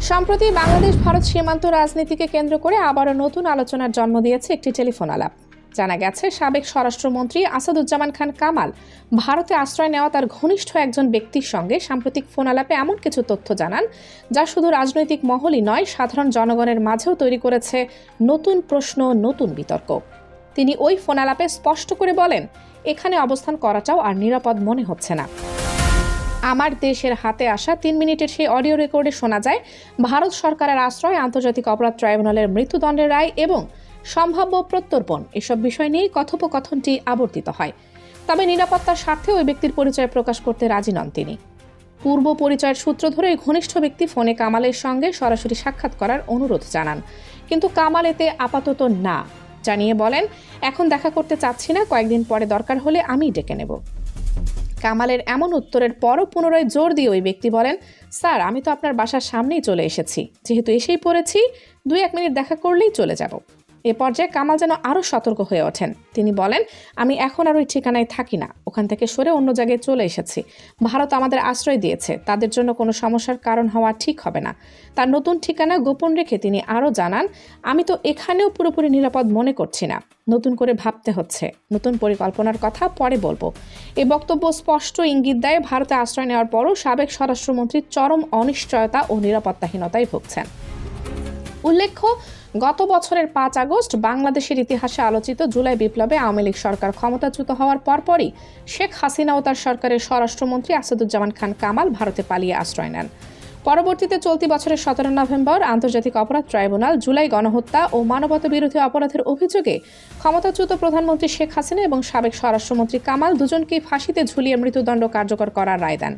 সম্প্রতি বাংলাদেশ ভারত সীমান্ত রাজনীতিকে কেন্দ্র করে আবারও নতুন আলোচনার জন্ম দিয়েছে একটি টেলিফোন আলাপ। জানা গেছে, সাবেক স্বরাষ্ট্রমন্ত্রী আসাদুজ্জামান খান কামাল ভারতে আশ্রয় নেওয়া তার ঘনিষ্ঠ একজন ব্যক্তির সঙ্গে সাম্প্রতিক ফোন আলাপে এমন কিছু তথ্য জানান যা শুধু রাজনৈতিক মহলই নয়, সাধারণ জনগণের মাঝেও তৈরি করেছে নতুন প্রশ্ন, নতুন বিতর্ক। তিনি ওই ফোন আলাপে স্পষ্ট করে বলেন, এখানে অবস্থান করাটাও আর নিরাপদ মনে হচ্ছে না। আমার দেশের হাতে আসা 3 মিনিটের সেই অডিও রেকর্ডে শোনা যায়, ভারত সরকারের আশ্রয়, আন্তর্জাতিক অপরাধ ট্রাইব্যুনালের মৃত্যুদণ্ডের রায় এবং সম্ভাব্য প্রত্যর্পণ এসব বিষয় নিয়ে কথোপকথনটি আবর্তিত হয়। তবে নিরাপত্তার স্বার্থে ওই ব্যক্তির পরিচয় প্রকাশ করতে রাজি নন তিনি। পূর্ব পরিচয়ের সূত্র ধরে ওই ঘনিষ্ঠ ব্যক্তি ফোনে কামালের সঙ্গে সরাসরি সাক্ষাৎ করার অনুরোধ জানান, কিন্তু কামাল এতে আপাতত না জানিয়ে বলেন, এখন দেখা করতে চাচ্ছি না, কয়েকদিন পরে দরকার হলে আমিই ডেকে নেব। কামালের এমন উত্তরের পরও পুনরায় জোর দিয়ে ওই ব্যক্তি বলেন, স্যার, আমি তো আপনার বাসার সামনেই চলে এসেছি, যেহেতু এসেই পড়েছি, 2-1 মিনিট দেখা করলেই চলে যাব। এ পর্যায়ে কামাল যেন আরও সতর্ক হয়ে ওঠেন। তিনি বলেন, আমি এখন আর ওই ঠিকানায় থাকি না, ওখান থেকে সরে অন্য জায়গায় চলে এসেছি। ভারত আমাদের আশ্রয় দিয়েছে, তাদের জন্য কোনো সমস্যার কারণ হওয়া ঠিক হবে না। তার নতুন ঠিকানা গোপন রেখে তিনি আরও জানান, আমি তো এখানেও পুরোপুরি নিরাপদ মনে করছি না, নতুন করে ভাবতে হচ্ছে, নতুন পরিকল্পনার কথা পরে বলবো। এই বক্তব্য স্পষ্ট ইঙ্গিত দেয়, ভারতে আশ্রয় নেওয়ার পরও সাবেক স্বরাষ্ট্রমন্ত্রী চরম অনিশ্চয়তা ও নিরাপত্তাহীনতায় ভুগছেন। উল্লেখ্য, গত বছরের 5 আগস্ট বাংলাদেশের ইতিহাসে আলোচিত জুলাই বিপ্লবে আওয়ামী লীগ সরকার ক্ষমতাচ্যুত হওয়ার পরপরই শেখ হাসিনা ও তার সরকারের স্বরাষ্ট্রমন্ত্রী আসাদুজ্জামান খান কামাল ভারতে পালিয়ে আশ্রয় নেন। পরবর্তীতে চলতি বছরের 17 নভেম্বর আন্তর্জাতিক অপরাধ ট্রাইব্যুনাল জুলাই গণহত্যা ও মানবতাবিরোধী অপরাধের অভিযোগে ক্ষমতাচ্যুত প্রধানমন্ত্রী শেখ হাসিনা এবং সাবেক স্বরাষ্ট্রমন্ত্রী কামাল দুজনকেই ফাঁসিতে ঝুলিয়ে মৃত্যুদণ্ড কার্যকর করার রায় দেন।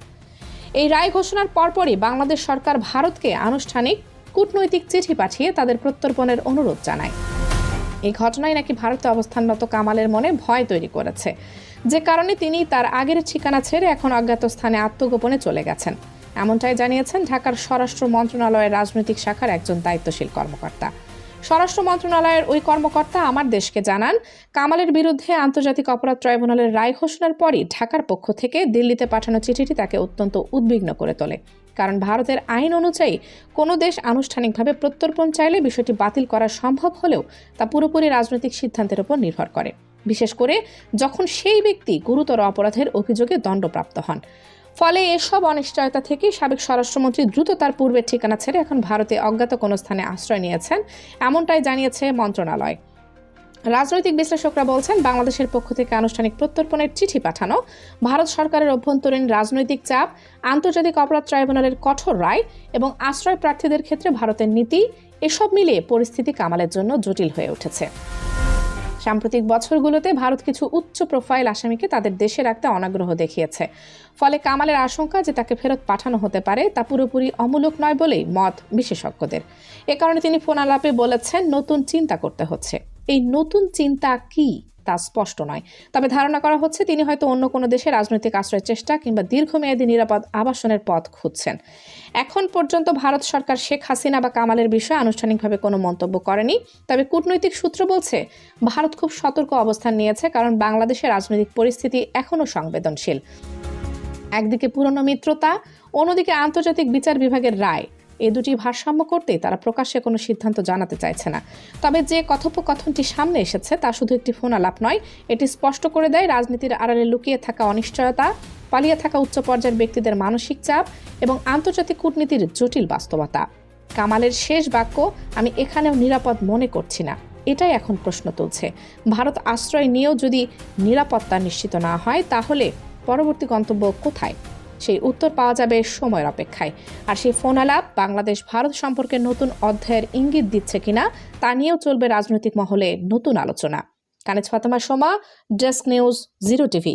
এই রায় ঘোষণার পরপরই বাংলাদেশ সরকার ভারতকে আনুষ্ঠানিক কূটনৈতিক চিঠি পাঠিয়ে তাদের প্রত্যর্পণের অনুরোধ জানায়। এই ঘটনায় নাকি ভারতে অবস্থানরত কামালের মনে ভয় তৈরি করেছে, যে কারণে তিনি তার আগের ঠিকানা ছেড়ে এখন অজ্ঞাত স্থানে আত্মগোপনে চলে গেছেন। এমনটাই জানিয়েছেন ঢাকার স্বরাষ্ট্র মন্ত্রণালয়ের রাজনৈতিক শাখার একজন দায়িত্বশীল কর্মকর্তা। স্বরাষ্ট্র মন্ত্রণালয়ের ওই কর্মকর্তা আমার দেশকে জানান, কামালের বিরুদ্ধে আন্তর্জাতিক অপরাধ ট্রাইব্যুনালের রায় ঘোষণার পরই ঢাকার পক্ষ থেকে দিল্লিতে পাঠানো চিঠিটি তাকে অত্যন্ত উদ্বিগ্ন করে তোলে। কারণ ভারতের আইন অনুযায়ী কোনো দেশ আনুষ্ঠানিকভাবে প্রত্যর্পণ চাইলে বিষয়টি বাতিল করা সম্ভব হলেও তা পুরোপুরি রাজনৈতিক সিদ্ধান্তের উপর নির্ভর করে, বিশেষ করে যখন সেই ব্যক্তি গুরুতর অপরাধের অভিযোগে দণ্ডপ্রাপ্ত হন। ফলে এসব অনিশ্চয়তা থেকে সাবেক স্বরাষ্ট্রমন্ত্রী দ্রুত তার পূর্বের ঠিকানা ছেড়ে এখন ভারতে অজ্ঞাত কোনো স্থানে আশ্রয় নিয়েছেন, এমনটাই জানিয়েছে মন্ত্রণালয়। রাজনৈতিক বিশ্লেষকরা বলছেন, বাংলাদেশের পক্ষ থেকে আনুষ্ঠানিক প্রত্যর্পণের চিঠি পাঠানো, ভারত সরকারের অভ্যন্তরীণ রাজনৈতিক চাপ, আন্তর্জাতিক অপরাধ ট্রাইব্যুনালের কঠোর রায় এবং আশ্রয় প্রার্থীদের ক্ষেত্রে ভারতের নীতি, এসব মিলিয়ে পরিস্থিতি কামালের জন্য জটিল হয়ে উঠেছে। সাম্প্রতিক বছরগুলোতে ভারত কিছু উচ্চ প্রোফাইল আসামিকে তাদের দেশে রাখতে অনাগ্রহ দেখিয়েছে। ফলে কামালের আশঙ্কা যে তাকে ফেরত পাঠানো হতে পারে তা পুরোপুরি অমূলক নয় বলেই মত বিশেষজ্ঞদের। এ কারণে তিনি ফোন আলাপে বলেছেন, নতুন চিন্তা করতে হচ্ছে। এই নতুন চিন্তা কি তা স্পষ্ট নয়, তবে ধারণা করা হচ্ছে তিনি হয়তো অন্য কোনো দেশে রাজনৈতিক আশ্রয়ের চেষ্টা কিংবা দীর্ঘমেয়াদী নিরাপদ আবাসনের পথ খুঁজছেন। এখন পর্যন্ত ভারত সরকার শেখ হাসিনা বা কামালের বিষয়ে আনুষ্ঠানিকভাবে কোনো মন্তব্য করেনি, তবে কূটনৈতিক সূত্র বলছে ভারত খুব সতর্ক অবস্থান নিয়েছে, কারণ বাংলাদেশের রাজনৈতিক পরিস্থিতি এখনও সংবেদনশীল। একদিকে পুরনো মিত্রতা, অন্যদিকে আন্তর্জাতিক বিচার বিভাগের রায়, এ দুটি ভারসাম্য করতেই তারা প্রকাশ্যে কোনো সিদ্ধান্ত জানাতে চাইছে না। তবে যে কথোপকথনটি সামনে এসেছে তা শুধু একটি ফোন আলাপ নয়, এটি স্পষ্ট করে দেয় রাজনীতির আড়ালে লুকিয়ে থাকা অনিশ্চয়তা, পালিয়ে থাকা উচ্চ পর্যায়ের ব্যক্তিদের মানসিক চাপ এবং আন্তর্জাতিক কূটনীতির জটিল বাস্তবতা। কামালের শেষ বাক্য, আমি এখানেও নিরাপদ মনে করছি না, এটাই এখন প্রশ্ন তুলছে। ভারত আশ্রয় নিয়েও যদি নিরাপত্তা নিশ্চিত না হয়, তাহলে পরবর্তী গন্তব্য কোথায়? সেই উত্তর পাওয়া যাবে সময়ের অপেক্ষায়। আর সেই ফোন আলাপ বাংলাদেশ ভারত সম্পর্কে নতুন অধ্যায়ের ইঙ্গিত দিচ্ছে কিনা তা নিয়েও চলবে রাজনৈতিক মহলে নতুন আলোচনা। Kaniz Fatema Soma, desk news, 0 TV.